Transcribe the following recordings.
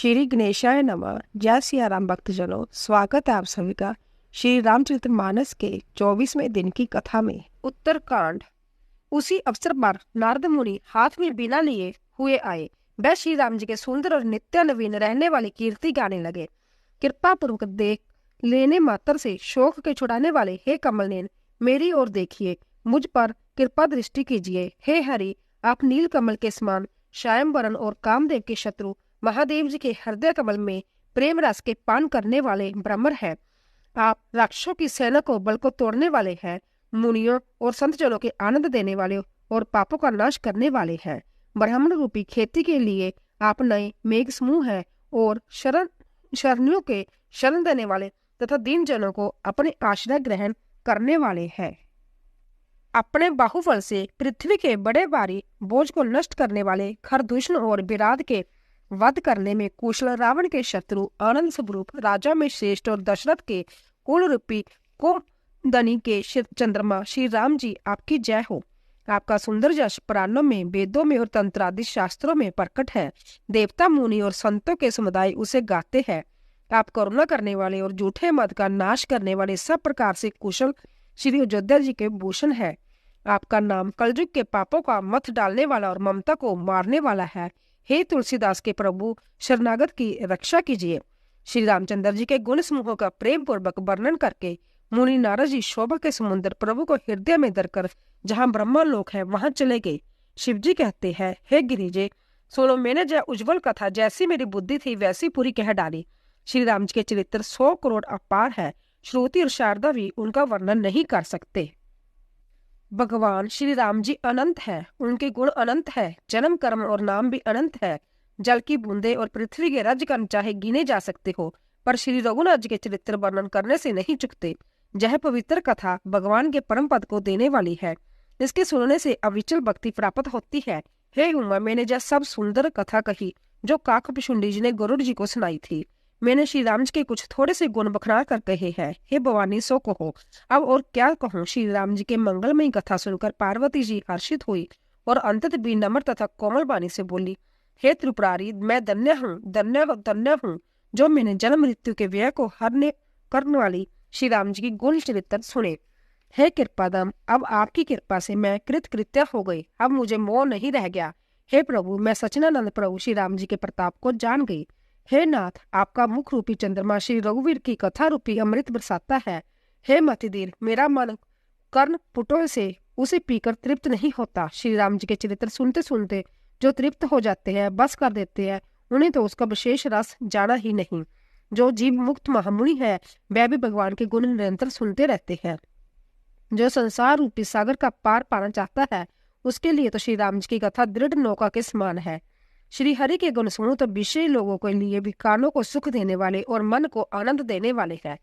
श्री गणेशाय नमः। जय सिया राम भक्तजनों, स्वागत है आप सभी का श्री रामचरितमानस के 24वें दिन की कथा में। उत्तरकांड। उसी अवसर पर नारद मुनि हाथ में बीना लिए हुए आए। वह श्री राम जी के सुंदर और नित्य नवीन रहने वाली कीर्ति गाने लगे। कृपा पूर्वक देख लेने मात्र से शोक के छुड़ाने वाले हे कमलनयन, मेरी ओर देखिए, मुझ पर कृपा दृष्टि कीजिए। हे हरि, आप नील कमल के समान श्यामवरण और कामदेव के शत्रु महादेव जी के हृदय कमल में प्रेम रस के पान करने वाले ब्रह्मर हैं। आप राक्षसों की सेना को बल को तोड़ने वाले हैं। मुनियों और संत जनों के आनंद देने वाले और पापों का नाश करने वाले हैं। ब्राह्मण रूपी खेती के लिए आप नए मेघ समूह है और शरणियों के शरण देने वाले तथा दीन जनों को अपने आश्रय ग्रहण करने वाले हैं। अपने बाहुबल से पृथ्वी के बड़े भारी बोझ को नष्ट करने वाले खरदूषण और विराट के वध करने में कुशल रावण के शत्रु आनंद स्वरूप राजा में श्रेष्ठ और दशरथ के कुल रूपी कुमदनी के चंद्रमा श्री राम जी, आपकी जय हो। आपका सुंदर यश पुराणों में, वेदों में और तंत्रादि शास्त्रों में प्रकट है। देवता, मुनि और संतों के समुदाय उसे गाते हैं। आप करुणा करने वाले और झूठे मत का नाश करने वाले सब प्रकार से कुशल श्री अयोध्या जी के भूषण है। आपका नाम कलयुग के पापों का मथ डालने वाला और ममता को मारने वाला है। हे तुलसीदास के प्रभु, शरणागत की रक्षा कीजिए। श्री रामचंद्र जी के गुण समूहों का प्रेम पूर्वक वर्णन करके मुनि नारद जी शोभा के समुद्र प्रभु को हृदय में धरकर जहाँ ब्रह्मा लोक है वहां चले गए। शिव जी कहते हैं, हे गिरिजे सुनो, मैंने जय उज्जवल कथा जैसी मेरी बुद्धि थी वैसी पूरी कह डाली। श्री राम जी के चरित्र 100 करोड़ अपार है। श्रुति और शारदा भी उनका वर्णन नहीं कर सकते। भगवान श्री राम जी अनंत है, उनके गुण अनंत है, जन्म कर्म और नाम भी अनंत है। जल की बूंदे और पृथ्वी के रजकण चाहे गिने जा सकते हो, पर श्री रघुनाथ जी के चरित्र वर्णन करने से नहीं चुकते। यह पवित्र कथा भगवान के परम पद को देने वाली है। इसके सुनने से अविचल भक्ति प्राप्त होती है। हे उमा, मैंने जब सब सुंदर कथा कही जो काकभुशुंडी जी ने गरुड़ जी को सुनाई थी। मैंने श्री राम जी के कुछ थोड़े से गुण बखरा कर कहे हैं। हे भवानी, सो कहो। अब और क्या कहूँ। श्री राम जी के मंगलमयी कथा सुनकर पार्वती जी हर्षित हुई और अंतत भी नम्र तथा कोमल वाणी से बोली, हे त्रिपुरारी, मैं धन्य हूँ, धन्य हूँ जो मैंने जन्म मृत्यु के व्यय को हरने करने वाली श्री राम जी की गुण चरित्र सुने। हे कृपादाम, अब आपकी कृपा से मैं कृतकृत्य हो गई। अब मुझे मोह नहीं रह गया। हे प्रभु, मैं सच्चिदानंद प्रभु श्री राम जी के प्रताप को जान गई। हे नाथ, आपका मुख रूपी चंद्रमा श्री रघुवीर की कथा रूपी अमृत बरसाता है। हे मतिधीर, मेरा मन कर्ण पुटों से उसे पीकर तृप्त नहीं होता। श्री राम जी के चरित्र सुनते सुनते जो तृप्त हो जाते हैं, बस कर देते हैं, उन्हें तो उसका विशेष रस जाना ही नहीं। जो जीव मुक्त महामुनि है वह भी भगवान के गुण निरंतर सुनते रहते हैं। जो संसार रूपी सागर का पार पाना चाहता है उसके लिए तो श्री राम जी की कथा दृढ़ नौका के समान है। श्री हरि के गुण सुनो तो विषय लोगों के लिए भी कानों को सुख देने वाले और मन को आनंद देने वाले हैं।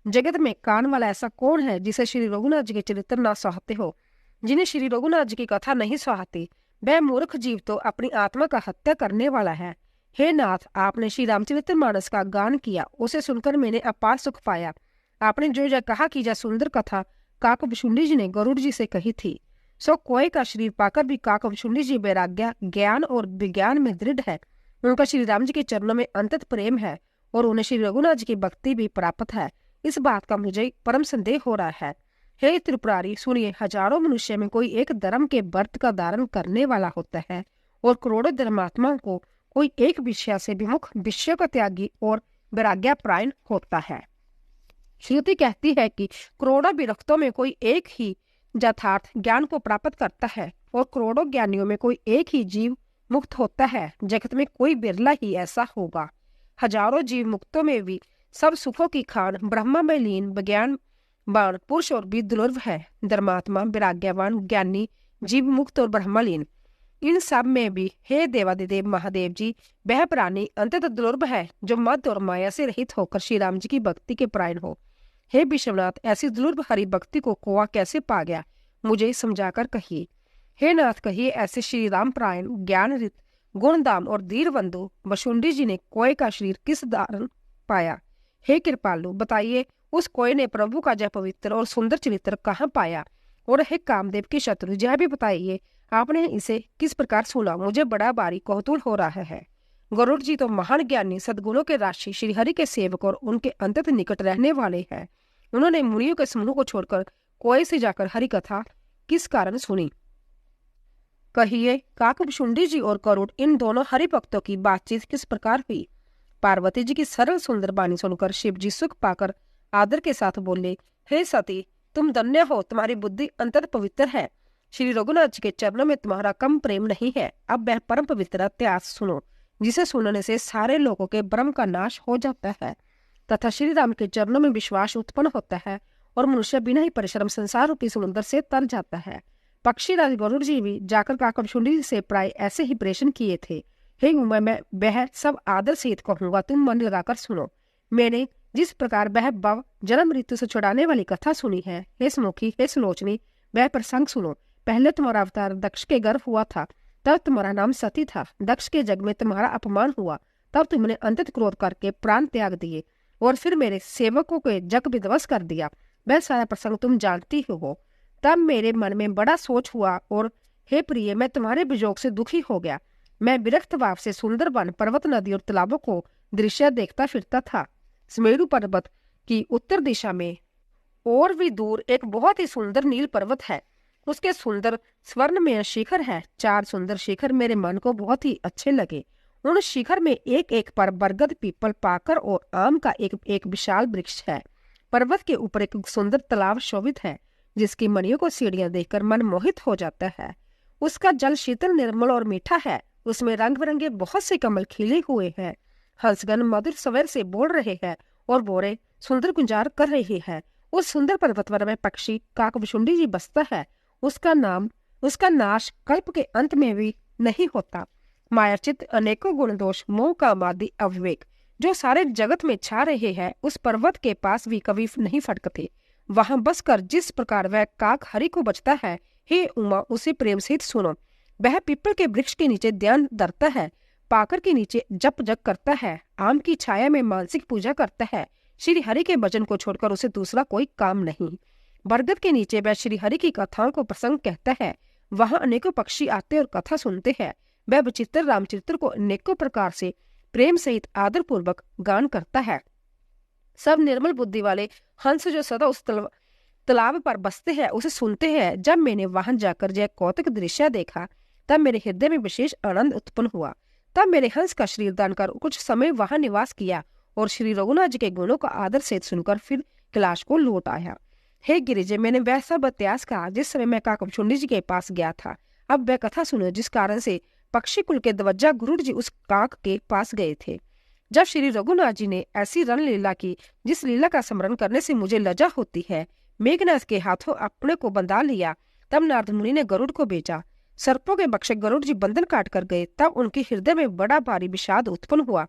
जगत में कान वाला ऐसा कौन है जिसे श्री रघुनाथ जी के चरित्र ना सुहाते हो। जिन्हें श्री रघुनाथ जी की कथा नहीं सुहाती वह मूर्ख जीव तो अपनी आत्मा का हत्या करने वाला है। हे नाथ, आपने श्री रामचरितमानस का गान किया, उसे सुनकर मैंने अपार सुख पाया। आपने जो यह कहा कि यह सुंदर कथा काकभुशुंडी जी ने गरुड़ जी से कही थी, सो कोय का शरीर पाकर भी काकभुशुंडी जी वैराग्य, ज्ञान और विज्ञान में दृढ़ है। उनका श्री राम जी के चरणों में अंतत प्रेम है और उन्हें श्री रघुनाथ जी की भक्ति भी प्राप्त है। इस बात का मुझे परम संदेह हो रहा है। हे त्रिपुरारी, सुनिए, हजारों मनुष्य में कोई एक धर्म के व्रत का धारण करने वाला होता है और करोड़ों धर्मात्माओं को कोई एक विषय से विमुख, विषय का त्यागी और वैराग्यपरायण होता है। श्रुति कहती है कि करोड़ों विरक्तों में कोई एक ही यथार्थ ज्ञान को प्राप्त करता है और करोड़ों ज्ञानियों में कोई एक ही जीव मुक्त होता है। जगत में कोई बिरला ही ऐसा होगा। हजारों जीव मुक्तों में भी सब सुखों की खान ब्रह्मा में लीन विज्ञानवान पुरुष और भी दुर्लभ है। धर्मात्मा, वैराग्यवान, ज्ञानी, जीव मुक्त और ब्रह्मलीन, इन सब में भी हे देवादिदेव महादेव जी, वह प्राणी अंततः दुर्लभ है जो मद और माया से रहित होकर श्री राम जी की भक्ति के परायण हो। हे विश्वनाथ, ऐसी दुर्लभ हरि भक्ति को कोआ कैसे पा गया, मुझे समझाकर कहिए। हे नाथ, कहिए ऐसे श्री राम परायण, ज्ञानरित, गुणधाम और धीरबंधु वसुंडी जी ने कोय का शरीर किस धारण पाया। हे कृपालु, बताइए उस कोय ने प्रभु का जय पवित्र और सुंदर चरित्र कहाँ पाया। और हे कामदेव के शत्रु, यह भी बताइए आपने इसे किस प्रकार सुना। मुझे बड़ा भारी कौतूहल हो रहा है। गरुड़ जी तो महान ज्ञानी सद्गुणों के राशि श्रीहरि के सेवक और उनके अंतत निकट रहने वाले हैं। उन्होंने मुनियों के समूह को छोड़कर कोई से जाकर हरि कथा किस कारण सुनी? कहिए, काकभुशुंडी जी और गरुड़ इन दोनों हरि भक्तों की बातचीत किस प्रकार हुई? पार्वती जी की सरल सुंदर वाणी सुनकर शिव जी सुख पाकर आदर के साथ बोले, हे सती, तुम धन्य हो, तुम्हारी बुद्धि अंतत पवित्र है। श्री रघुनाथ जी के चरणों में तुम्हारा कम प्रेम नहीं है। अब वह परम पवित्र इतिहास सुनो, जिसे सुनने से सारे लोगों के भ्रम का नाश हो जाता है तथा श्री राम के चरणों में विश्वास उत्पन्न होता है और मनुष्य बिना ही परिश्रम संसार रूपी समुद्र से तर जाता है। पक्षीराज गरुड़ जी भी जाकर काकभुशुंडी से प्राय ऐसे ही प्रेषण किए थे। हे उमा, मैं वह सब आदर सहित कहूंगा, तुम मन लगाकर सुनो। मैंने जिस प्रकार वह भव जन्म मृत्यु से छुड़ाने वाली कथा सुनी है, हे स्मुखी, हे सुलोचनी, वह प्रसंग सुनो। पहले तुम्हारा अवतार दक्ष के गर्भ हुआ था, तब तुम्हारा नाम सती था। दक्ष के जग में तुम्हारा अपमान हुआ, तब तुमने अंतत क्रोध करके प्राण त्याग दिए और फिर मेरे सेवकों के जग विध्वंस कर दिया। वह सारा प्रसंग तुम जानती हो। तब मेरे मन में बड़ा सोच हुआ और हे प्रिय, मैं तुम्हारे वियोग से दुखी हो गया। मैं विरक्त भाव से सुंदर वन, पर्वत, नदी और तालाबों को दृश्य देखता फिरता था। सुमेरु पर्वत की उत्तर दिशा में और भी दूर एक बहुत ही सुंदर नील पर्वत है। उसके सुंदर स्वर्ण में शिखर है। 4 सुंदर शिखर मेरे मन को बहुत ही अच्छे लगे। उन शिखर में एक एक पर बरगद, पीपल, पाकर और आम का एक एक विशाल वृक्ष है। पर्वत के ऊपर एक सुंदर तालाब शोभित है, जिसकी मणियों को सीढ़ियां देखकर मन मोहित हो जाता है। उसका जल शीतल, निर्मल और मीठा है। उसमें रंग बिरंगे बहुत से कमल खिले हुए हैं। हंसगण मधुर स्वर से बोल रहे हैं और बोरे सुंदर गुंजार कर रहे हैं। उस सुंदर पर्वतवर में पक्षी काकभुशुंडी जी बसता है। उसका नाश कल्प के अंत में भी नहीं होता। मायाचित अनेकों गुण दोष, मोह का आदि अविवेक जो सारे जगत में छा रहे हैं, उस पर्वत के पास भी कभी नहीं फटकते। वहां बसकर जिस प्रकार वह काक हरि को बचता है, हे उमा, उसे प्रेम सहित सुनो। वह पीपल के वृक्ष के नीचे ध्यान धरता है, पाकर के नीचे जप जप करता है, आम की छाया में मानसिक पूजा करता है। श्री हरि के भजन को छोड़कर उसे दूसरा कोई काम नहीं। बरगद के नीचे वह श्री हरि की कथाओं को प्रसंग कहता है। वहां अनेकों पक्षी आते और कथा सुनते हैं। वह विचित्र रामचरित्र को अनेकों प्रकार से प्रेम सहित आदर पूर्वक गान करता है। सब निर्मल बुद्धि वाले हंस जो सदा उस तालाब पर बसते हैं, उसे सुनते हैं। जब मैंने वहां जाकर यह कौतुक दृश्य देखा, तब मेरे हृदय में विशेष आनंद उत्पन्न हुआ। तब मेरे हंस का शरीर दान कर कुछ समय वहां निवास किया और श्री रघुनाथ जी के गुणों का आदर सहित सुनकर फिर कैलाश को लौट आया। हे गिरिजे, मैंने वह सब इतिहास कहा जिस समय मैं काकभुशुंडी जी के पास गया था। अब वह कथा सुनो जिस कारण से पक्षी कुल के ध्वजा गरुड़ जी उस काक के पास गए थे। जब श्री रघुनाथ जी ने ऐसी रण लीला की जिस लीला का स्मरण करने से मुझे लज्जा होती है, मेघनाथ के हाथों अपने को बंधा लिया, तब नारद मुनि ने गरुड़ को भेजा। सर्पों के बक्षक गरुड़ जी बंधन काट कर गए। तब उनके हृदय में बड़ा भारी विषाद उत्पन्न हुआ।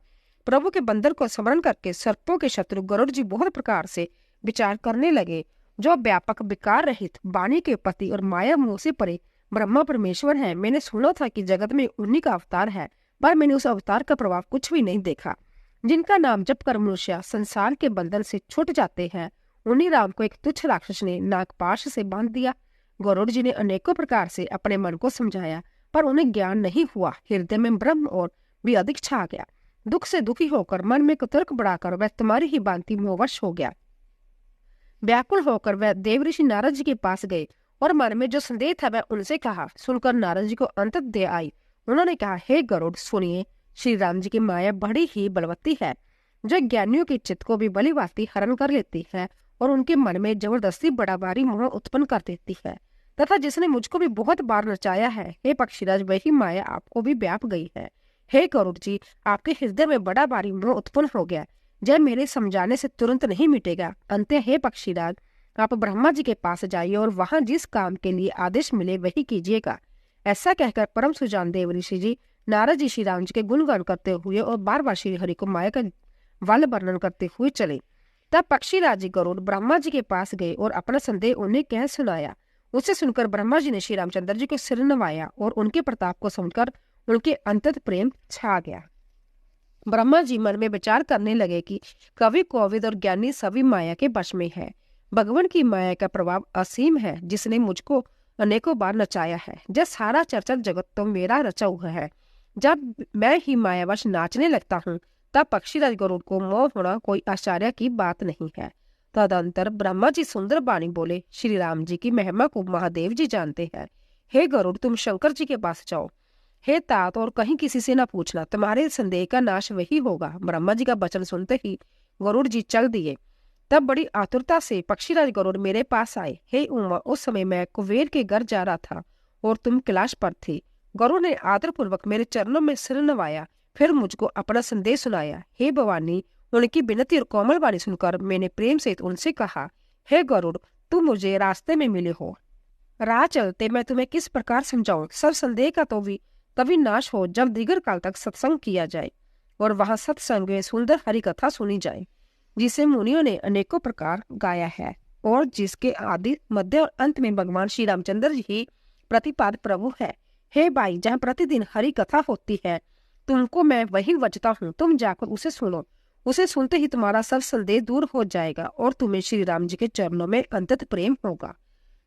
प्रभु के बंधन को स्मरण करके सर्पों के शत्रु गरुड़ जी बहुत प्रकार से विचार करने लगे। जो व्यापक, विकार रहित, वाणी के पति और माया मोह से परे ब्रह्मा परमेश्वर है। मैंने सुना था कि जगत में उन्हीं का अवतार है, पर मैंने उस अवतार का प्रभाव कुछ भी नहीं देखा। जिनका नाम जप कर मनुष्य संसार के बंधन से छूट जाते हैं, उन्हीं राम को एक तुच्छ राक्षस ने नागपाश से बांध दिया। गरुड़ जी ने अनेकों प्रकार से अपने मन को समझाया, पर उन्हें ज्ञान नहीं हुआ। हृदय में ब्रह्म और भी अधिक छा गया। दुख से दुखी होकर मन में कुतर्क बढ़ाकर वह तुम्हारी ही भांति मोहवश हो गया। व्याकुल होकर वह देव ऋषि नारद जी के पास गए और मन में जो संदेह था वह उनसे कहा। सुनकर नारद जी को अंतत दे आई। उन्होंने कहा, हे गरुड़, सुनिए, श्री राम जी की माया बड़ी ही बलवती है, जो ज्ञानियों के चित्त को भी बलिवाती हरण कर लेती है और उनके मन में जबरदस्ती बड़ा भारी मोह उत्पन्न कर देती है, तथा जिसने मुझको भी बहुत बार नचाया है। हे पक्षीराज, वही माया आपको भी व्याप गई है। हे गरुड़ जी, आपके हृदय में बड़ा भारी मोह उत्पन्न हो गया, जब मेरे समझाने से तुरंत नहीं मिटेगा। अंत हे पक्षीराज, आप ब्रह्मा जी के पास जाइए और वहां जिस काम के लिए आदेश मिले वही कीजिएगा। ऐसा कहकर परम सुजान देव ऋषि जी नारद जी श्री राम जी के गुणगान करते हुए और बार बार श्री हरि को माया का वल वर्णन करते हुए चले। तब पक्षीराज जी गरुड़ ब्रह्मा जी के पास गए और अपना संदेह उन्हें कह सुनाया। उसे सुनकर ब्रह्मा जी ने श्री रामचंद्र जी को सिर नवाया और उनके प्रताप को सुनकर उनके अंतत प्रेम छा गया। ब्रह्मा जी मन में विचार करने लगे कि कवि, कोविद और ज्ञानी सभी माया के वश में है। भगवान की माया का प्रभाव असीम है, जिसने मुझको अनेकों बार नचाया है। जब सारा चर्चा जगत तो मेरा रचा हुआ है, जब मैं ही मायावश नाचने लगता हूँ तब पक्षीराज गरुड़ को मोह होना कोई आश्चर्य की बात नहीं है। तदंतर ब्रह्मा जी सुंदर बाणी बोले, श्री राम जी की महिमा को महादेव जी जानते हैं। हे गरुड़, तुम शंकर जी के पास जाओ। हे तात, और कहीं किसी से न पूछना, तुम्हारे संदेह का नाश वही होगा। ब्रह्मा जी का वचन सुनते ही गरुड़ जी चल दिए। तब बड़ी आतुरता से पक्षीराज गरुड़ मेरे पास आए। हे उमा, उस समय मैं कुबेर के घर जा रहा था और तुम कैलाश पर थे। गरुड़ ने आदरपूर्वक मेरे चरणों में सिर नवाया, फिर मुझको अपना संदेश सुनाया। हे भवानी, उनकी विनती और कोमल वाणी सुनकर मैंने प्रेम से उनसे कहा, हे गरुड़, तुम मुझे रास्ते में मिले हो, राह चलते मैं तुम्हें किस प्रकार समझाऊं। सब संदेह का तो भी तभी नाश हो जब दीर्घ काल तक सत्संग किया जाए और वहां सत्संग में सुंदर हरि कथा सुनी जाए, जिसे मुनियों ने अनेकों प्रकार गाया है और जिसके आदि मध्य और अंत में भगवान श्री रामचंद्र ही प्रतिपाद प्रभु है। हे भाई, जहाँ प्रतिदिन हरि कथा होती है तुमको मैं वही बचता हूँ, तुम जाकर उसे सुनो। उसे सुनते ही तुम्हारा सब संदेह दूर हो जाएगा और तुम्हें श्री राम जी के चरणों में अंतत प्रेम होगा।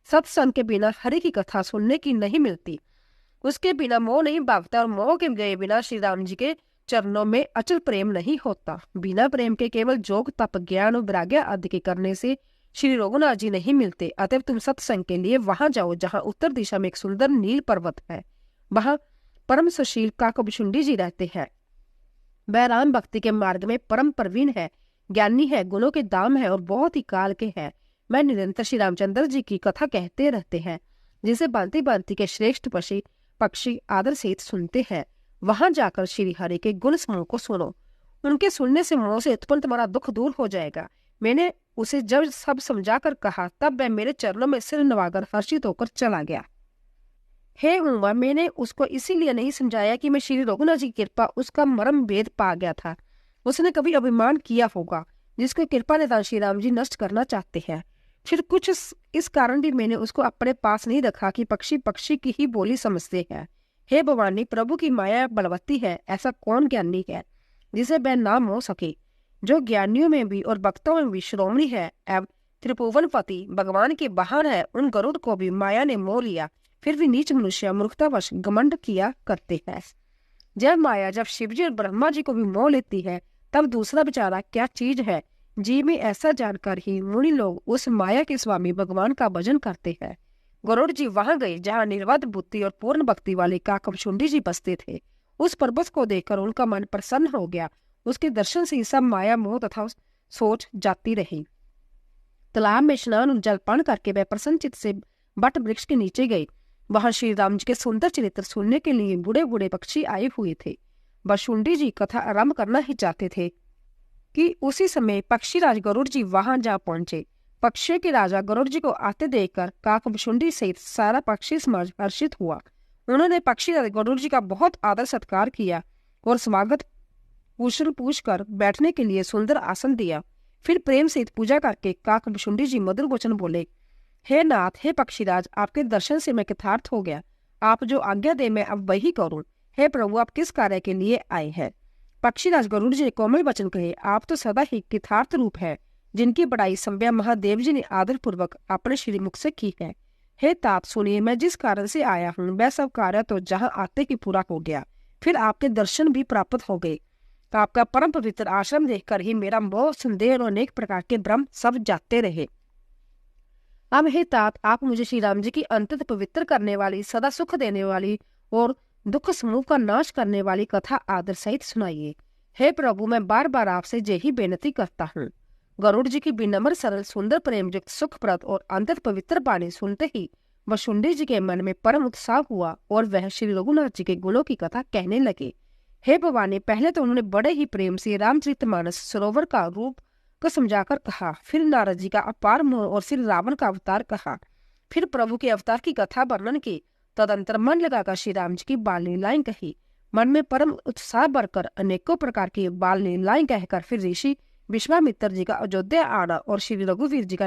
सत्संग के बिना हरि की कथा सुनने की नहीं मिलती, उसके बिना मोह नहीं भागता और मोह के गए बिना श्री राम जी के चरणों में अचल प्रेम नहीं होता। बिना प्रेम के केवल जोग तप ज्ञान और वैराग्य आदि के करने से श्री रघुनाथ जी नहीं मिलते। अतएव तुम सत्संग के लिए वहां जाओ जहां उत्तर दिशा में एक सुंदर नील पर्वत है। वहां परम सुशील काकभुशुंडी जी रहते हैं। वह राम भक्ति के मार्ग में परम प्रवीण है, ज्ञानी है, गुणों के दाम है और बहुत ही काल के हैं। मैं निरंतर श्री रामचंद्र जी की कथा कहते रहते हैं, जिसे भांति भांति के श्रेष्ठ पक्षी आदर सहित सुनते हैं। वहां जाकर श्री हरि के गुण समूह को सुनो, उनके सुनने से मोह से उत्पन्न तुम्हारा दुख दूर हो जाएगा। मैंने उसे जब सब समझा कर कहा तब वह मेरे चरणों में सिर नवाकर हर्षित होकर चला गया। हे उमा, मैंने उसको इसीलिए नहीं समझाया कि मैं श्री रघुनाथ जी की कृपा उसका मर्म भेद पा गया था। उसने कभी अभिमान किया होगा जिसको कृपा निधान श्री राम जी नष्ट करना चाहते हैं। फिर कुछ इस कारण भी मैंने उसको अपने पास नहीं रखा कि पक्षी पक्षी की ही बोली समझते हैं। हे भवानी, प्रभु की माया बलवती है, ऐसा कौन ज्ञानी है जिसे वह ना मोह सके। जो ज्ञानियों में भी और भक्तों में भी श्रोमणी है एवं त्रिभुवनपति भगवान के वाहन है, उन गरुड़ को भी माया ने मोह लिया। फिर भी नीच मनुष्य मूर्खतावश घमंड किया करते हैं। जब शिवजी और ब्रह्मा जी को भी मोह लेती है तब दूसरा बेचारा क्या चीज है। जी में ऐसा जानकर ही मुनि लोग उस माया के स्वामी भगवान का भजन करते हैं। गरुड़ जी वहां गए जहां निर्वाध बुद्धि और पूर्ण भक्ति वाले काकभुशुंडी जी बसते थे। उस पर्वत को देखकर उनका मन प्रसन्न हो गया। उसके दर्शन से सब माया मोह तथा सोच जाती रही। तालाब में स्नान और जलपान करके वह प्रसन्न चित्त से बट वृक्ष के नीचे गए। वहां श्री राम जी के सुंदर चरित्र सुनने के लिए बूढ़े बूढ़े पक्षी आए हुए थे। भुशुंडी जी कथा आरंभ करना ही चाहते थे कि उसी समय पक्षीराज गरुड़ जी वहां जा पहुंचे। पक्षियों के राजा गरुड़ जी को आते देखकर काकभुशुंडी सहित सारा पक्षी समाज हर्षित हुआ। उन्होंने पक्षीराज गरुड़ जी का बहुत आदर सत्कार किया और स्वागत कुशल पूछकर बैठने के लिए सुंदर आसन दिया। फिर प्रेम सहित पूजा करके काकभुशुंडी जी मधुर वचन बोले, हे नाथ, हे पक्षीराज, आपके दर्शन से मैं कृतार्थ हो गया। आप जो आज्ञा दे मैं अब वही करूं। हे प्रभु, आप किस कार्य के लिए आए हैं। पक्षीराज गरुड़ जी ने कोमल वचन कहे, आप तो सदा ही कृतार्थ रूप है, जिनकी बड़ाई संज्ञा महादेव जी ने आदर पूर्वक अपने श्री मुख से की है। हे तात, सुनिए, मैं जिस कारण से आया हूँ वह सब कार्य तो जहाँ आते ही पूरा हो गया। फिर आपके दर्शन भी प्राप्त हो गए। आपका परम पवित्र आश्रम देखकर ही मेरा मोह संदेह और अनेक प्रकार के भ्रम सब जाते रहे। अब हे तात, आप मुझे श्री राम जी की अंतत पवित्र करने वाली, सदा सुख देने वाली और दुख समूह का नाश करने वाली कथा आदर सहित सुनाइए। हे प्रभु, मैं बार बार आपसे यही बेनती करता हूँ। गरुड़ जी की विनम्र, सरल, सुंदर, प्रेमयुक्त, सुखप्रद और अंतत पवित्र वाणी सुनते ही भुशुंडी जी के मन में परम उत्साह हुआ और वह श्री रघुनाथ जी के गुणों की कथा कहने लगे। हे भवानी, पहले तो उन्होंने बड़े ही प्रेम से रामचरितमानस सरोवर का रूप को समझाकर कहा, फिर नारद जी का अपार मोह और फिर रावण का अवतार कहा, फिर प्रभु के अवतार की कथा वर्णन की। तदंतर मन लगाकर श्री राम जी की बाल लीलाएं कही। मन में परम उत्साह भरकर अनेकों प्रकार की बाल लीलाएं कहकर फिर ऋषि विश्वामित्र जी का अयोध्या आना और श्री रघुवीर जी का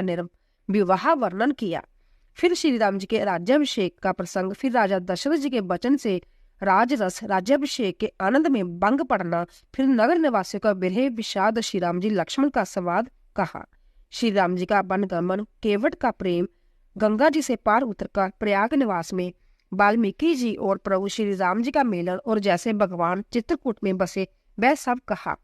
विवाह वर्णन किया। फिर श्री राम जी के राज्याभिषेक का प्रसंग, फिर राजा दशरथ जी के वचन से राजरस राज्याभिषेक के आनंद में भंग पड़ना, फिर नगर निवासियों का विरह विषाद, श्री राम जी लक्ष्मण का संवाद कहा। श्री राम जी का वनगमन, केवट का प्रेम, गंगा जी से पार उतरकर प्रयाग निवास में वाल्मीकि जी और प्रभु श्री राम जी का मिलन और जैसे भगवान चित्रकूट में बसे वह सब कहा।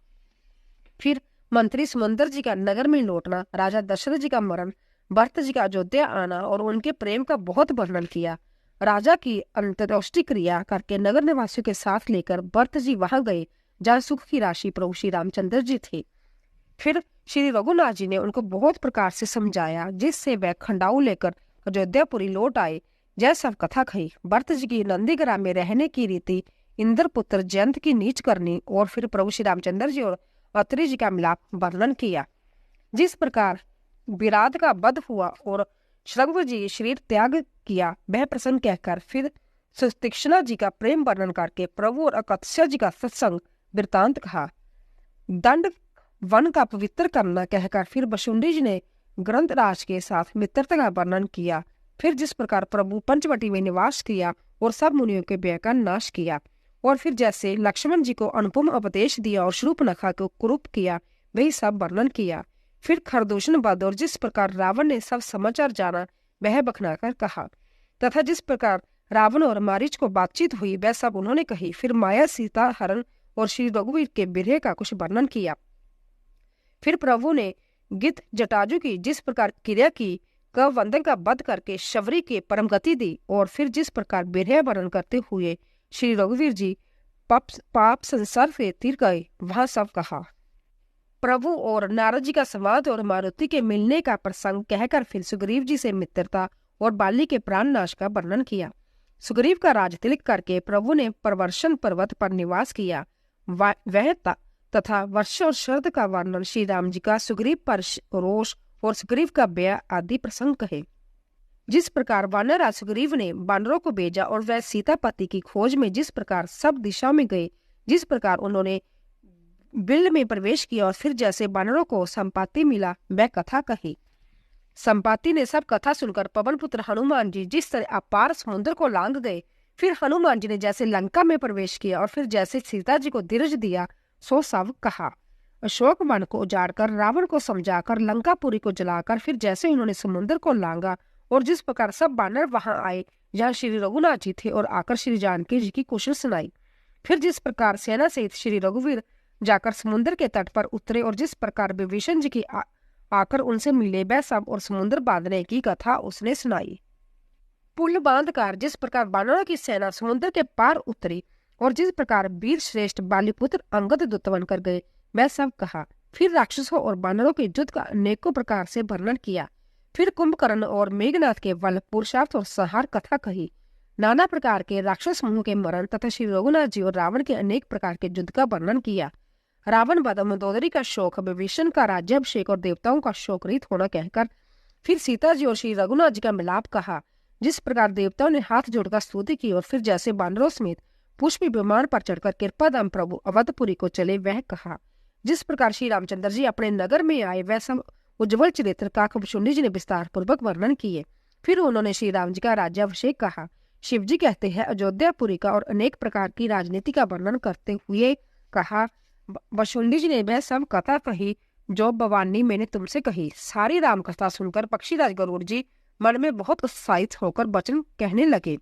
फिर मंत्री समुंदर जी का नगर में लौटना, राजा दशरथ जी का मरण, भरत जी का अयोध्या आना और उनके प्रेम का बहुत वर्णन किया। राजा की अंत्येष्टि क्रिया करके नगर निवासियों के साथ लेकर भरत जी वहां गए जहाँ सुख की राशि प्रभु श्री रामचंद्र जी थे। फिर श्री रघुनाथ जी ने उनको बहुत प्रकार से समझाया, जिससे वह खंडाऊ लेकर अयोध्यापुरी लौट आए। यह सब कथा कही। भरत जी की नंदीग्राम में रहने की रीति, इंद्रपुत्र जयंत की नीच करनी और फिर प्रभु श्री रामचंद्र जी और अत्रि जी का मिलाप वर्णन किया। जिस प्रकार विराट का वध हुआ और श्रृंग जी शरीर त्याग किया, वह प्रसंग कहकर फिर सुतीक्ष्णा जी का प्रेम वर्णन करके प्रभु और अकस्या जी का सत्संग वृतांत कहा। दंड वन का पवित्र करना कहकर फिर बसुंडी जी ने ग्रंथराज के साथ मित्रता का वर्णन किया। फिर जिस प्रकार प्रभु पंचवटी में निवास किया और सब मुनियों के व्यय का नाश किया, और फिर जैसे लक्ष्मण जी को अनुपम उपदेश दिया और शूर्पणखा को कुरूप किया, वही सब वर्णन किया। फिर खरदूषण वध और जिस प्रकार रावण ने सब समाचार जाना, वह बखनाकर कहा, तथा जिस प्रकार रावण और मारीच को बातचीत हुई, वह सब उन्होंने कही। फिर माया सीता हरण और श्री रघुवीर के विरह का कुछ वर्णन किया। फिर प्रभु ने गिद्ध जटाजु की जिस प्रकार क्रिया की, कवंदन का वध करके शबरी के परम गति दी, और फिर जिस प्रकार विरह वर्णन करते हुए श्री रघुवीर जी पाप संसार से तीर गए, वहां सब कहा। प्रभु और नारद जी का संवाद और मारुति के मिलने का प्रसंग कहकर फिर सुग्रीव जी से मित्रता और बाली के प्राण नाश का वर्णन किया। सुग्रीव का राज तिलक करके प्रभु ने प्रवर्षण पर्वत पर निवास किया। वह तथा वर्ष और शरद का वर्णन श्री राम जी का सुग्रीव पर रोष और सुग्रीव का व्यय आदि प्रसंग कहे। जिस प्रकार वानर सुग्रीव ने वानरों को भेजा और वह सीतापति की खोज में जिस प्रकार सब दिशा में गए, जिस प्रकार उन्होंने बिल में प्रवेश किया और फिर जैसे वानरों को संपाति मिला, वह कथा कही। संपाति ने सब कथा सुनकर पवन पुत्र हनुमान जी जिस तरह अपार समुद्र को लांग गए, फिर हनुमान जी ने जैसे लंका में प्रवेश किया और फिर जैसे सीता जी को धीरज दिया, सो सब कहा। अशोक वन को उजाड़कर रावण को समझाकर लंकापुरी को जलाकर फिर जैसे उन्होंने समुद्र को लांगा और जिस प्रकार सब बानर वहां आए जहाँ श्री रघुनाथ जी थे और आकर श्री जानकी जी की कुशल सुनाई। फिर जिस प्रकार सेना सहित श्री रघुवीर जाकर समुद्र के तट पर उतरे और जिस प्रकार विभीषण जी की आकर उनसे मिले, वह सब और समुद्र बांधने की कथा उसने सुनाई। पुल बांधकर जिस प्रकार बानरों की सेना समुद्र के पार उतरी और जिस प्रकार वीर श्रेष्ठ बालीपुत्र अंगद दुतवन कर गए, वह सब कहा। फिर राक्षसों और बानरों के युद्ध का अनेकों प्रकार से वर्णन किया। फिर कुंभकर्ण और मेघनाथ के बल, पुरुषार्थ और संहार कथा कही। नाना प्रकार के राक्षस समूह के मरण तथा श्री रघुनाथ जी और रावण के अनेक प्रकार के युद्ध का वर्णन किया। रावण वध, मंदोदरी का शोक, विभीषण का राज्याभिषेक और देवताओं का शोक रहित होना कहकर फिर सीता जी और श्री रघुनाथ जी का मिलाप कहा। जिस प्रकार देवताओं ने हाथ जोड़कर स्तुति की और फिर जैसे बानरों समेत पुष्प विमान पर चढ़कर कृपाधाम प्रभु अवधपुरी को चले, वह कहा। जिस प्रकार श्री रामचंद्र जी अपने नगर में आए, वह सब उज्जवल चरित्र का कबशुंडी जी ने विस्तार पूर्वक वर्णन किए। फिर उन्होंने श्री राम जी का राज्याभिषेक कहा। शिव जी कहते हैं अयोध्यापुरी का और अनेक प्रकार की राजनीति का वर्णन करते हुए कहा। बसुंडी जी ने वह सब कथा कही जो भवानी मैंने तुमसे कही। सारी राम कथा सुनकर पक्षीराज गरुड़ जी मन में बहुत उत्साहित होकर वचन कहने लगे।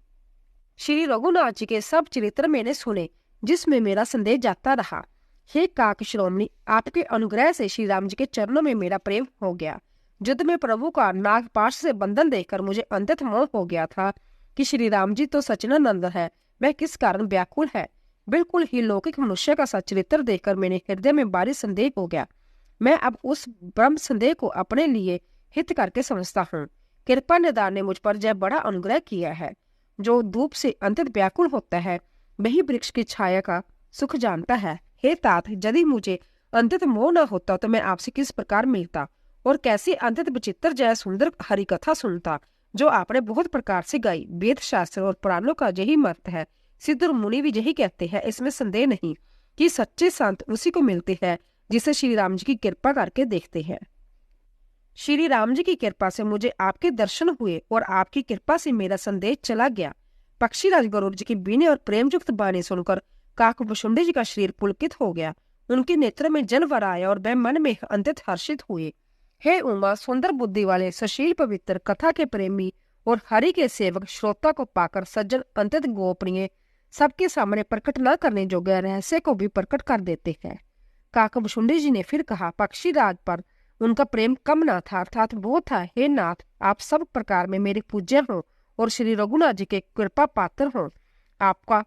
श्री रघुनाथ जी के सब चरित्र मैंने सुने, जिसमें मेरा संदेह जाता रहा। हे काक श्रोमणी, आपके अनुग्रह से श्री राम जी के चरणों में मेरा प्रेम हो गया। युद्ध में प्रभु का नागपाश से बंधन देखकर मुझे अंतत मोह हो गया था कि श्री राम जी तो सच्चिदानंद है, वह किस कारण व्याकुल है। बिल्कुल ही लौकिक मनुष्य का सच्चरित्र देखकर मेरे हृदय में भारी संदेह हो गया। मैं अब उस ब्रह्म संदेह को अपने लिए हित करके समझता हूँ। कृपा निधान ने मुझ पर यह बड़ा अनुग्रह किया है। जो धूप से अंतत व्याकुल होता है, वही वृक्ष की छाया का सुख जानता है। हे तात, यदि मुझे अंतत मोह न होता तो मैं आपसे किस प्रकार मिलता और कैसी अंतत विचित्र जय सुंदर हरि कथा सुनता जो आपने बहुत प्रकार से गाई। वेद शास्त्र और पुराणों का यही मत है। सिद्ध और मुनि भी यही कहते हैं। इसमें संदेह नहीं कि सच्चे संत उसी को मिलते हैं जिसे श्री राम जी की कृपा करके देखते हैं। श्री राम जी की कृपा से मुझे आपके दर्शन हुए और आपकी कृपा से मेरा संदेह चला गया। पक्षीराज गरुड़ जी की बीने और प्रेम युक्त बाणी सुनकर काकभुषुंडी जी का शरीर पुलकित हो गया। उनके नेत्र में जल भर आया और वह मन में अंत्यत हर्षित हुए। हे उमा, सुंदर बुद्धि वाले, सुशील, पवित्र, कथा के प्रेमी और हरि के सेवक श्रोता को पाकर सज्जन अंतत गोपनीय सबके सामने प्रकट न करने योग्य रहस्य को भी प्रकट कर देते हैं। काकभुशुंडी जी ने फिर कहा, पक्षीराज पर उनका प्रेम कम न था, अर्थात वो था, हे नाथ, आप सब प्रकार में मेरे पूज्य हो और श्री रघुनाथ जी के कृपा पात्र हो। आपका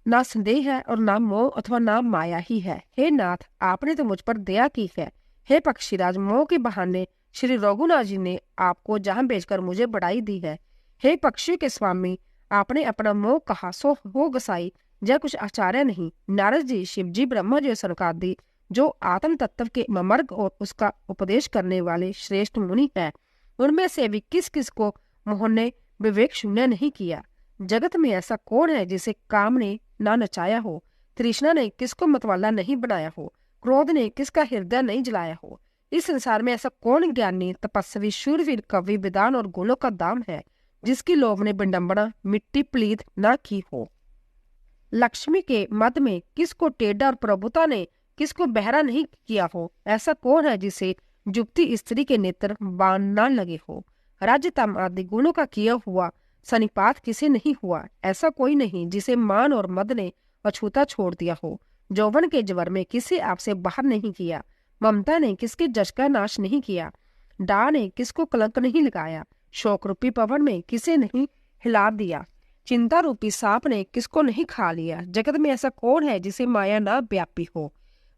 ना संदेह है और ना मोह अथवा ना माया ही है। हे नाथ, आपने तो मुझ पर दया की है। हे पक्षीराज, मोह के बहाने श्री रघुनाथ जी ने आपको जहां भेजकर मुझे बढ़ाई दी है। हे पक्षी के स्वामी, आपने अपना मोह कहा सो हो गसाई, जय कुछ आचार्य नहीं। नारद जी, शिव जी, ब्रह्मा जी, सनकादि जो आत्म तत्व के मर्ग और उसका उपदेश करने वाले श्रेष्ठ मुनि है, उनमें से भी किस किस को मोह ने विवेक शून्य नहीं किया। जगत में ऐसा कौन है जिसे काम ने ना नचाया हो, तृष्णा ने किसको मतवाला नहीं बनाया हो, क्रोध ने किसका हृदय नहीं जलाया हो। इस संसार में ऐसा कौन ज्ञानी, तपस्वी, शूरवीर, कवि, विद्वान और गुणों का दाम है जिसकी लोभ ने विडंबना मिट्टी प्लीत ना की हो। लक्ष्मी के मद में किसको टेढ़ा और प्रभुता ने किसको बहरा नहीं किया हो। ऐसा कौन है जिसे जुबती स्त्री के नेत्र बाण न लगे हो। राज्य तम आदि गुणों का किया हुआ सनिपात किसे नहीं हुआ। ऐसा कोई नहीं जिसे मान और मद ने अछूता छोड़ दिया हो। यौवन के ज्वर में किसे आपसे बाहर नहीं किया। ममता ने किसके जश का नाश नहीं किया। डा ने किसको कलंक नहीं लगाया। शोक रूपी पवन में किसे नहीं हिला दिया। चिंता रूपी सांप ने किसको नहीं खा लिया। जगत में ऐसा कौन है जिसे माया न व्यापी हो।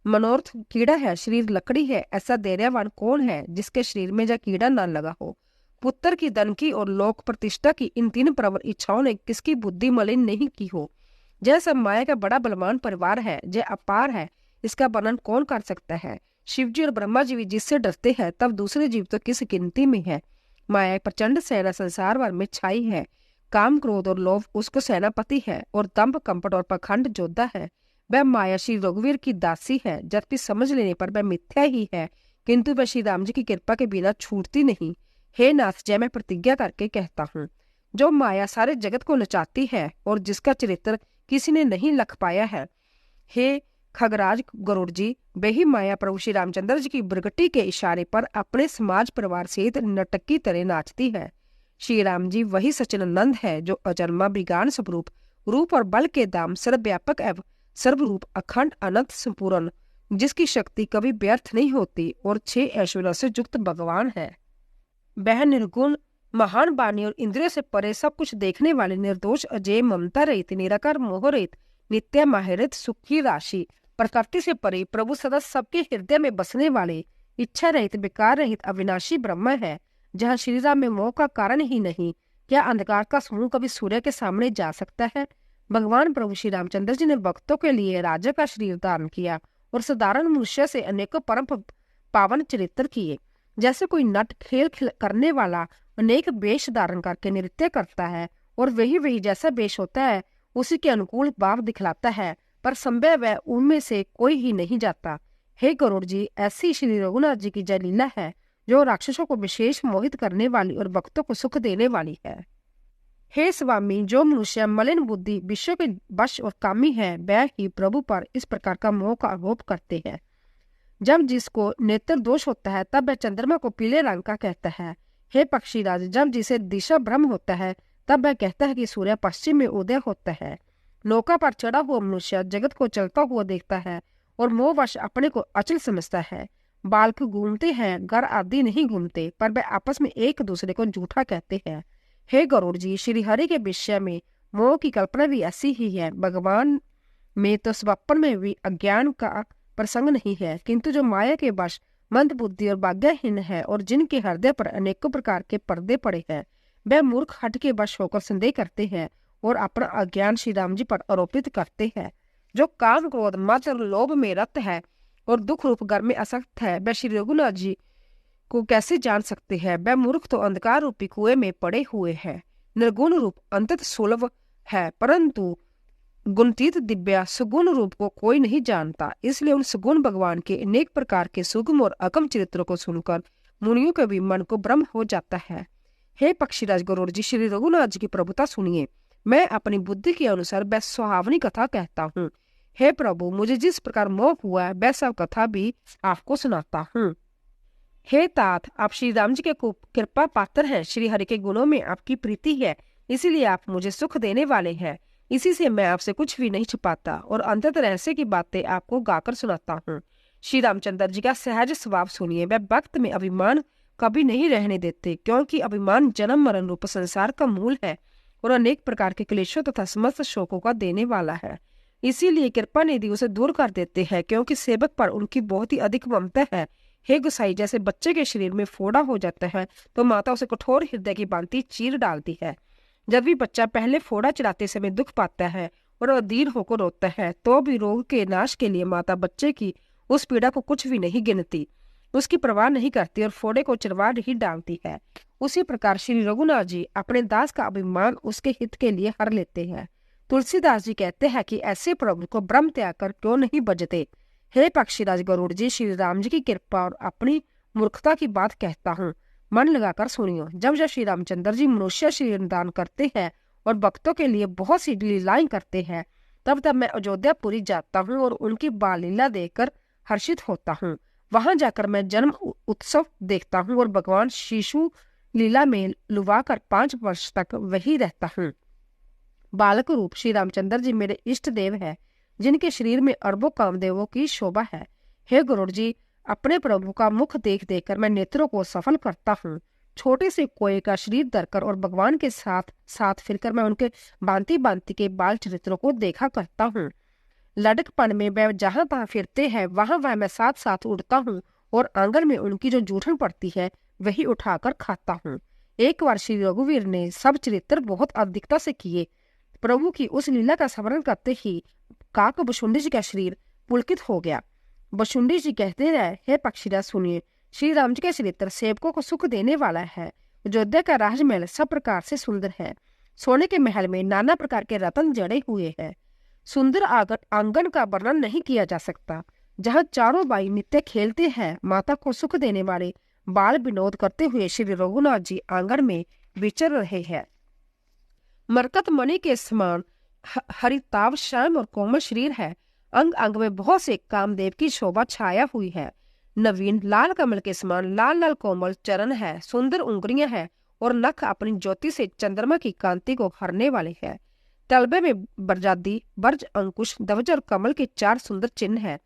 मनोर्थ कीड़ा है, शरीर लकड़ी है, ऐसा धैर्यवान कौन है जिसके शरीर में जा कीड़ा न लगा हो। पुत्र की, धन की और लोक प्रतिष्ठा की इन तीन प्रबल इच्छाओं ने किसकी बुद्धि मलिन नहीं की हो। जय सब माया का बड़ा बलवान परिवार है, जय अपार है, इसका वर्णन कौन कर सकता है। शिव जी और ब्रह्मा जी भी जिससे डरते हैं, तब दूसरे जीव तो किस गिनती में है। माया प्रचंड सेना संसार भर में छाई है। काम, क्रोध और लोभ उसको सेनापति है और दंभ, कपट और पाखंड योद्धा है। वह माया श्री रघुवीर की दासी है। जबकि समझ लेने पर वह मिथ्या ही है, किंतु वह श्री राम जी की कृपा के बिना छूटती नहीं। हे नाथ, जय मैं प्रतिज्ञा करके कहता हूँ, जो माया सारे जगत को नचाती है और जिसका चरित्र किसी ने नहीं लख पाया है, हे खगराज गरुड़ जी, वही माया प्रभु श्री रामचंद्र जी की प्रगति के इशारे पर अपने समाज परिवार सहित नटक की तरह नाचती है। श्री राम जी वही सचिदानंद है जो अजन्मा विज्ञान स्वरूप, रूप और बल के दाम, सर्वव्यापक एवं सर्वरूप, अखंड, अनंत, संपूर्ण, जिसकी शक्ति कभी व्यर्थ नहीं होती और 6 ऐश्वर्यों से युक्त भगवान है। वह निर्गुण, महान, बानी और इंद्रियों से परे सब कुछ देखने वाले, निर्दोष, अजय, ममता रहित, निराकार, मोह रहित, नित्य, माहिरित, सुखी, राशि, प्रकृति से परे, प्रभु सदा सबके हृदय में बसने वाले, इच्छा रहित, विकार रहित, अविनाशी ब्रह्म है। जहाँ श्री राम में मोह का कारण ही नहीं, क्या अंधकार का समूह कभी सूर्य के सामने जा सकता है। भगवान प्रभु श्री रामचंद्र जी ने भक्तों के लिए राजा का शरीर धारण किया और साधारण मनुष्य से अनेकों परम पावन चरित्र किए। जैसे कोई नट खेल करने वाला अनेक वेश धारण करके नृत्य करता है और वही जैसा वेश होता है उसी के अनुकूल भाव दिखलाता है, पर संभव है उनमें से कोई ही नहीं जाता। हे गरुड़ जी, ऐसी श्री रघुनाथ जी की जय लीला है जो राक्षसों को विशेष मोहित करने वाली और भक्तों को सुख देने वाली है। हे स्वामी, जो मनुष्य मलिन बुद्धि, विश्व के वश और कामी है, वह ही प्रभु पर इस प्रकार का मोह का आरोप करते हैं। जब जिसको नेत्र दोष होता है तब वह चंद्रमा को पीले रंग का कहता है। हे पक्षीराज, जब जिसे दिशा भ्रम होता है तब वह कहता है कि सूर्य पश्चिम में उदय होता है। नौका पर चढ़ा हुआ मनुष्य जगत को चलता हुआ देखता है और मोहवश अपने को अचल समझता है। बालक घूमते हैं, घर आदि नहीं घूमते, पर वह आपस में एक दूसरे को झूठा कहते हैं। हे गरुड़ जी, श्री हरि के विषय में मोह की कल्पना भी ऐसी ही है। भगवान में तो स्वप्न में भी अज्ञान का प्रसंग नहीं है, किंतु जो माया के वश, मंद बुद्धि और भाग्यहीन है और जिनके हृदय पर अनेकों प्रकार के पर्दे पड़े हैं, वह मूर्ख हट के वश होकर संदेह करते हैं और अपना अज्ञान श्री राम जी पर आरोपित करते हैं। जो काम, क्रोध, मद और लोभ में रत है और दुख रूप घर में असक्त है, वह श्री रघुनाथ जी को कैसे जान सकते हैं। वह मूर्ख तो अंधकार रूपी कुएं में पड़े हुए है। निर्गुण रूप अंतत सुलभ है, परंतु गुणतीत दिव्या सुगुण रूप को कोई नहीं जानता। इसलिए उन सुगुण भगवान के अनेक प्रकार के सुगम और अगम चरित्रों को सुनकर मुनियों के भी मन को भ्रम हो जाता है। हे पक्षीराज गरुड़ जी, श्री रघुनाथ जी की प्रभुता सुनिए। मैं अपनी बुद्धि के अनुसार वह सुहावनी कथा कहता हूँ। हे प्रभु, मुझे जिस प्रकार मोह हुआ है वह सब कथा भी आपको सुनाता हूँ। हे तात, आप श्री राम जी के कृपा पात्र हैं। श्री हरि के गुणों में आपकी प्रीति है, इसीलिए आप मुझे सुख देने वाले हैं। इसी से मैं आपसे कुछ भी नहीं छुपाता और अंततः रहस्य की बातें आपको गाकर सुनाता हूँ। श्री रामचंद्र जी का सहज स्वभाव सुनिए। वह भक्त में अभिमान कभी नहीं रहने देते, क्योंकि अभिमान जन्म मरण रूप संसार का मूल है और अनेक प्रकार के क्लेशों तथा समस्त शोकों का देने वाला है। इसीलिए कृपा निधि उसे दूर कर देते हैं, क्योंकि सेवक पर उनकी बहुत ही अधिक ममता है। हे गुसाई, जैसे बच्चे के शरीर में फोड़ा हो जाता है तो माता उसे कठोर हृदय की भांति चीर डालती है। जब भी बच्चा पहले फोड़ा चढ़ाते समय दुख पाता है और अधीर होकर रोता है, तो भी रोग के नाश के लिए माता बच्चे की उस पीड़ा को कुछ भी नहीं गिनती, उसकी परवाह नहीं करती और फोड़े को चिरवा नहीं डालती है। उसी प्रकार श्री रघुनाथ जी अपने दास का अभिमान उसके हित के लिए हर लेते हैं। तुलसीदास जी कहते हैं कि ऐसे प्रभु को ब्रह्म त्याग कर क्यों नहीं बजते। हे पक्षीराज गरुड़ जी, श्री राम जी की कृपा और अपनी मूर्खता की बात कहता हूँ, मन लगाकर सुनियो। जब जब श्री रामचंद्र जी मनुष्य शरीर दान करते हैं और भक्तों के लिए बहुत सी लीलाएं करते हैं, तब तब मैं अयोध्यापुरी जाता हूँ और उनकी बाल लीला देखकर हर्षित होता हूँ। वहां जाकर मैं जन्म उत्सव देखता हूँ और भगवान शिशु लीला में लुवा कर 5 वर्ष तक वही रहता हूँ। बालक रूप श्री रामचंद्र जी मेरे इष्ट देव है, जिनके शरीर में अरबों कामदेवों की शोभा है। हे गरुड़ जी, अपने प्रभु का मुख देख देख कर मैं नेत्रों को सफल करता हूँ। छोटे से कोए का शरीर धरकर और भगवान के साथ साथ फिरकर मैं उनके भांति भांति के बाल चरित्रों को देखा करता हूँ। लड़कपन में वह जहां तहां फिरते हैं वहां वह मैं साथ साथ उड़ता हूँ और आंगन में उनकी जो जूठन पड़ती है वही उठाकर खाता हूँ। एक बार श्री रघुवीर ने सब चरित्र बहुत अधिकता से किए। प्रभु की उस लीला का स्मरण करते ही काक बशुंडी जी का शरीर पुलकित हो गया। बशुंडी जी कहते रहे, हे पक्षीराज सुनिए, श्री राम जी का चरित्र सेवकों को सुख देने वाला है। अयोध्या का राजमहल सब प्रकार से सुंदर है। सोने के महल में नाना प्रकार के रत्न जड़े हुए हैं। सुंदर आंगन का वर्णन नहीं किया जा सकता, जहाँ चारों भाई नित्य खेलते हैं। माता को सुख देने वाले बाल विनोद करते हुए श्री रघुनाथ जी आंगन में विचर रहे हैं। मरकत मणि के समान हरिताभ श्याम और कोमल शरीर है। अंग अंग में बहुत से कामदेव की शोभा छाया हुई है। नवीन लाल कमल के समान लाल लाल कोमल चरण है। सुंदर उंगलियां हैं और नख अपनी ज्योति से चंद्रमा की कांति को हरने वाले हैं। तलबे में बरजादी, बर्ज, अंकुश, ध्वज और कमल के 4 सुंदर चिन्ह है।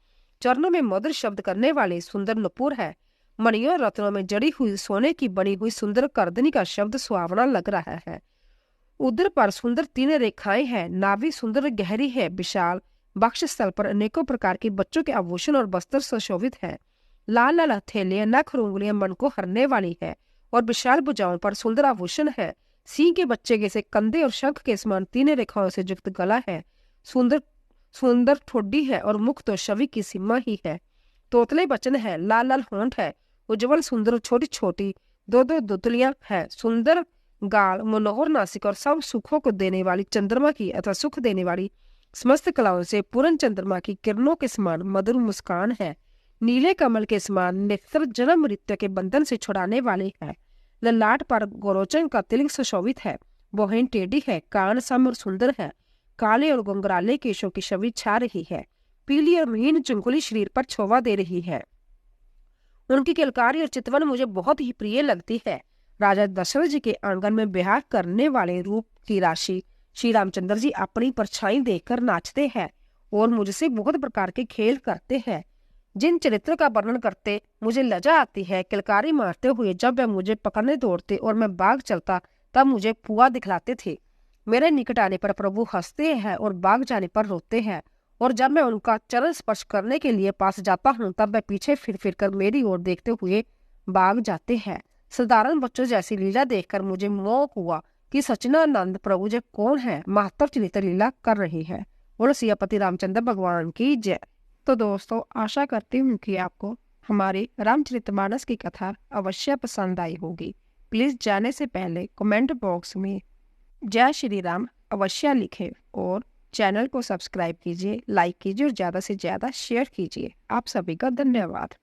चरणों में मधुर शब्द करने वाले सुंदर नुपुर है। मणियों रत्नों में जड़ी हुई सोने की बनी हुई सुंदर करदनी का शब्द सुहावना लग रहा है। उदर पर सुंदर 3 रेखाएं हैं। नाभि सुंदर गहरी है, विशाल। वक्षस्थल पर अनेकों प्रकार के बच्चों के आभूषण और वस्त्र सुशोभित है। लाल लाल हथेलियां, नख और उंगलियां मन को हरने वाली है और विशाल भुजाओं पर सुंदर आभूषण है। सिंह के बच्चे जैसे कंधे और शंख के समान 3 रेखाओं से युक्त गला है। सुंदर सुंदर ठोडी है और मुख तो छवि की सीमा ही है। तोतले बचन है, लाल लाल होंठ है, उज्जवल सुंदर छोटी छोटी 2-2 दुतलियां है। सुंदर गाल, मनोहर नासिक और सब सुखों को देने वाली चंद्रमा की अथवा सुख देने वाली समस्त कलाओं से पूर्ण चंद्रमा की किरणों के समान मधुर मुस्कान है। नीले कमल के समान नेत्र जन्म मृत्यु के बंधन से छुड़ाने वाले है। ललाट पर गोरोचन का तिलक सुशोभित है। बोहेन टेढ़ी है, कान सम और सुंदर है। काले और गुंगराले केशों की छवि छा रही है। पीली और महीन चुंकुली शरीर पर शोभा दे रही है। उनकी किलकारी और चितवन मुझे बहुत ही प्रिय लगती है। राजा दशरथ जी के आंगन में ब्याह करने वाले रूप की राशि श्री रामचंद्र जी अपनी परछाई देखकर नाचते हैं और मुझसे बहुत प्रकार के खेल करते हैं। जिन चरित्र का वर्णन करते मुझे लज्जा आती है, किलकारी मारते हुए जब वह मुझे पकड़ने दौड़ते और मैं भाग चलता तब मुझे पुआ दिखलाते थे। मेरे निकट आने पर प्रभु हंसते हैं और भाग जाने पर रोते हैं, और जब मैं उनका चरण स्पर्श करने के लिए पास जाता हूँ तब वह पीछे फिर फिर कर मेरी ओर देखते हुए भाग जाते हैं। साधारण बच्चों जैसी लीला देखकर मुझे मोह हुआ कि सचनानंद प्रभु जी कौन है, महत्व चरित्र लीला कर रही है। बोलो सियापति रामचंद्र भगवान की जय। तो दोस्तों, आशा करती हूँ कि आपको हमारी रामचरितमानस की कथा अवश्य पसंद आई होगी। प्लीज जाने से पहले कमेंट बॉक्स में जय श्री राम अवश्य लिखें और चैनल को सब्सक्राइब कीजिए, लाइक कीजिए और ज़्यादा से ज़्यादा शेयर कीजिए। आप सभी का धन्यवाद।